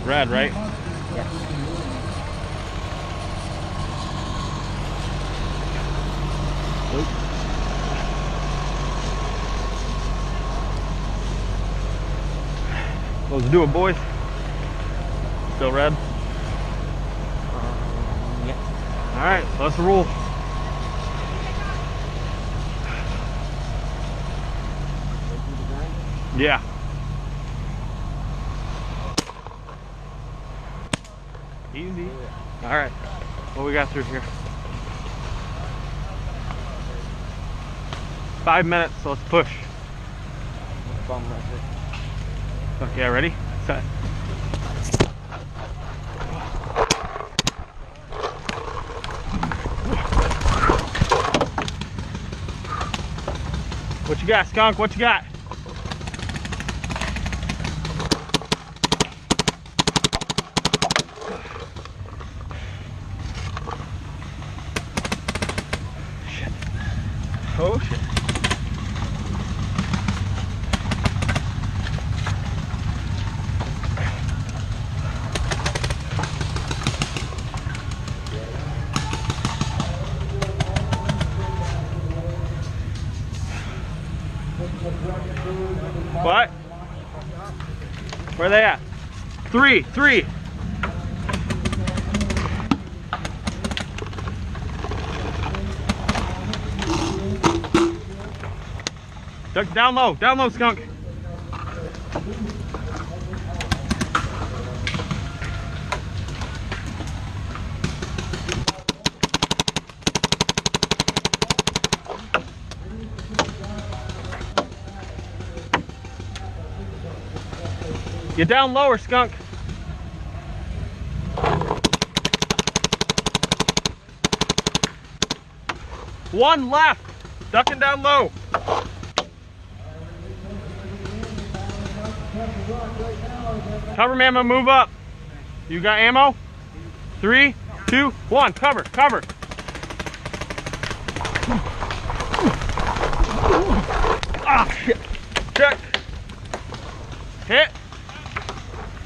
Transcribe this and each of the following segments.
red, right? Yeah. Let's do it, boys. Still red? Yeah. All right, let's roll. Yeah. Easy. All right. What we got through here? 5 minutes, so let's push. Okay, ready? Set. What you got, Skunk? What you got? Shit. Oh, shit. What? Where are they at? Three. Duck down low, Skunk. Get down lower, Skunk. One left. Ducking down low. Cover, Mama, move up. You got ammo? 3, 2, 1. Cover. Ah, shit. Check. Hit.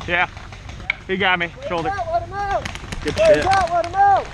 Yeah. He got me. Shoulder. Let him out. Good shit. Let him out.